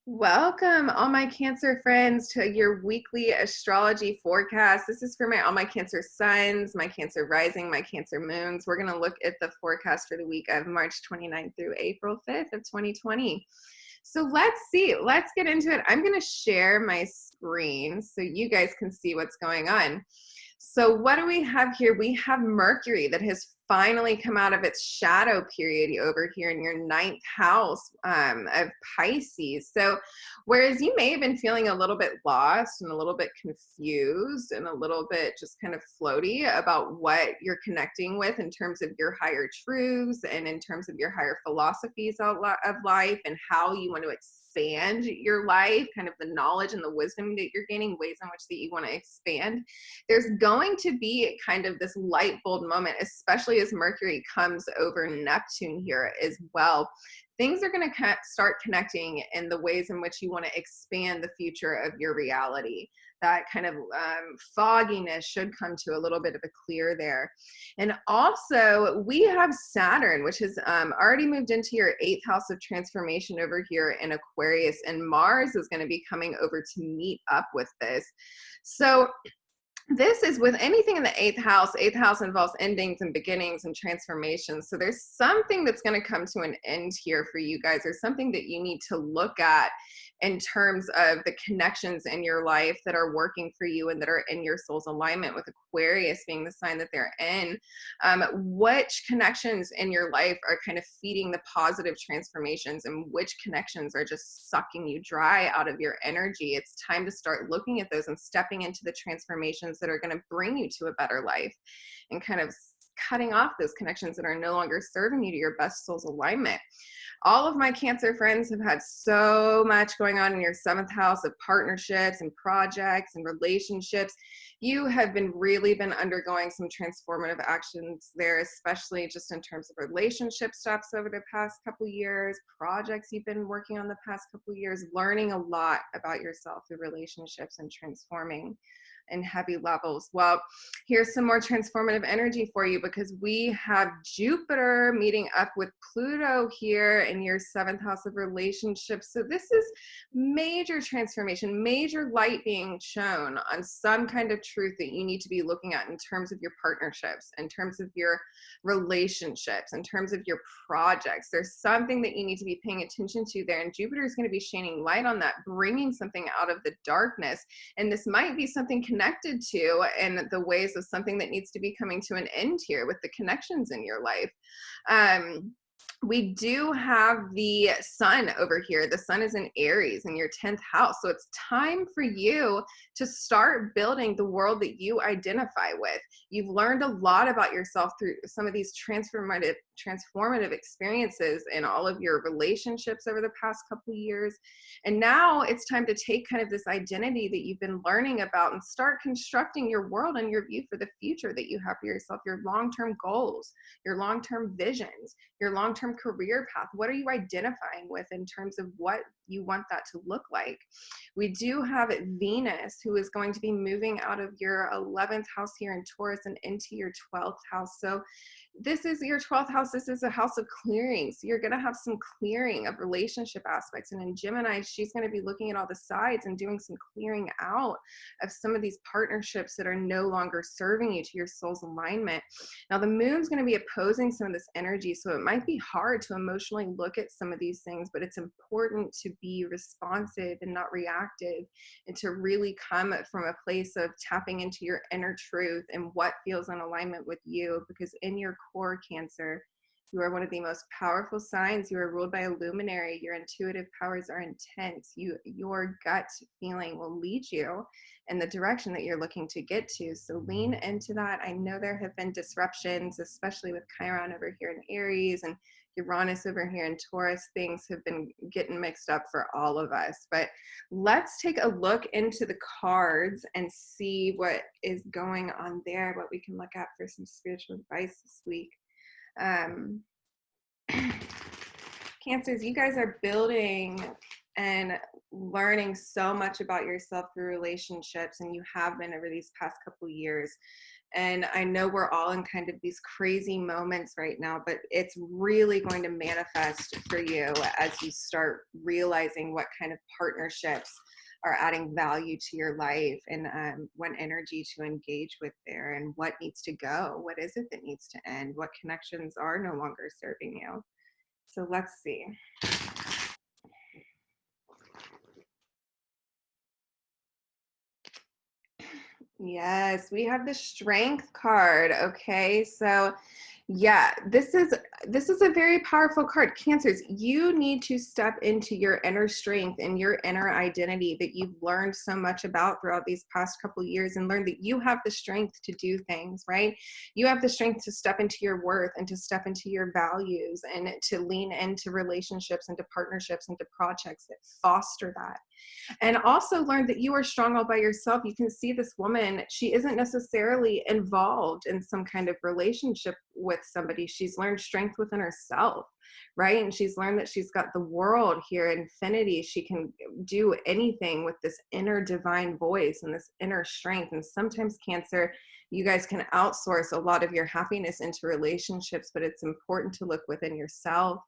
Welcome, all my Cancer friends, to your weekly astrology forecast. This is for all my Cancer suns, my Cancer rising, my Cancer moons. We're going to look at the forecast for the week of March 29th through April 5th of 2020. So let's see. Let's get into it. I'm going to share my screen so you guys can see what's going on. So what do we have here? We have Mercury that has finally come out of its shadow period over here in your ninth house of Pisces. So whereas you may have been feeling a little bit lost and a little bit confused and a little bit just kind of floaty about what you're connecting with in terms of your higher truths and in terms of your higher philosophies of life and how you want to expand your life, kind of the knowledge and the wisdom that you're gaining, ways in which that you want to expand, there's going to be kind of this light bulb moment, especially as Mercury comes over Neptune here as well. Things are going to start connecting in the ways in which you want to expand the future of your reality. That kind of fogginess should come to a little bit of a clear there. And also, we have Saturn, which has already moved into your eighth house of transformation over here in Aquarius, and Mars is going to be coming over to meet up with this. So this is with anything in the eighth house. Eighth house involves endings and beginnings and transformations. So there's something that's going to come to an end here for you guys. There's something that you need to look at in terms of the connections in your life that are working for you and that are in your soul's alignment, with Aquarius being the sign that they're in. Which connections in your life are kind of feeding the positive transformations, and which connections are just sucking you dry out of your energy? It's time to start looking at those and stepping into the transformations that are going to bring you to a better life, and kind of cutting off those connections that are no longer serving you to your best soul's alignment. All of my Cancer friends have had so much going on in your seventh house of partnerships and projects and relationships. You have really been undergoing some transformative actions there, especially just in terms of relationship steps over the past couple years, projects you've been working on the past couple years, learning a lot about yourself through relationships and transforming in heavy levels. Well, here's some more transformative energy for you, because we have Jupiter meeting up with Pluto here in your seventh house of relationships. So this is major transformation, major light being shown on some kind of truth that you need to be looking at in terms of your partnerships, in terms of your relationships, in terms of your projects. There's something that you need to be paying attention to there, and Jupiter is going to be shining light on that, bringing something out of the darkness. And this might be something connected to in the ways of something that needs to be coming to an end here with the connections in your life. We do have the sun over here. The sun is in Aries in your 10th house. So it's time for you to start building the world that you identify with. You've learned a lot about yourself through some of these transformative experiences in all of your relationships over the past couple of years. And now it's time to take kind of this identity that you've been learning about and start constructing your world and your view for the future that you have for yourself, your long-term goals, your long-term visions, your long-term career path. What are you identifying with in terms of what you want that to look like? We do have Venus, who is going to be moving out of your 11th house here in Taurus and into your 12th house. So this is your 12th house. This is a house of clearing. So you're going to have some clearing of relationship aspects. And in Gemini, she's going to be looking at all the sides and doing some clearing out of some of these partnerships that are no longer serving you to your soul's alignment. Now, the moon's going to be opposing some of this energy, so it might be hard to emotionally look at some of these things, but it's important to be responsive and not reactive, and to really come from a place of tapping into your inner truth and what feels in alignment with you, because in your core, Cancer, you are one of the most powerful signs. You are ruled by a luminary. Your intuitive powers are intense. Your gut feeling will lead you in the direction that you're looking to get to. So lean into that. I know there have been disruptions, especially with Chiron over here in Aries and Uranus over here in Taurus. Things have been getting mixed up for all of us. But let's take a look into the cards and see what is going on there, what we can look at for some spiritual advice this week. Cancers, you guys are building and learning so much about yourself through relationships, and you have been over these past couple years. And I know we're all in kind of these crazy moments right now, but it's really going to manifest for you as you start realizing what kind of partnerships are adding value to your life, and what energy to engage with there, and what needs to go. What is it that needs to end? What connections are no longer serving you? So let's see. Yes, we have the Strength card. Okay, so yeah, this is a very powerful card. Cancers, you need to step into your inner strength and your inner identity that you've learned so much about throughout these past couple years, and learn that you have the strength to do things, right? You have the strength to step into your worth and to step into your values and to lean into relationships, into partnerships, into projects that foster that, and also learn that you are strong all by yourself. You can see this woman, she isn't necessarily involved in some kind of relationship with somebody. She's learned strength within herself, right? And she's learned that she's got the world here, infinity. She can do anything with this inner divine voice and this inner strength. And sometimes, Cancer, you guys can outsource a lot of your happiness into relationships, but it's important to look within yourself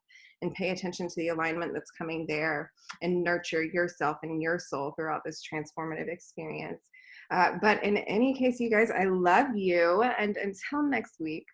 and pay attention to the alignment that's coming there, and nurture yourself and your soul throughout this transformative experience. But in any case, you guys, I love you. And until next week.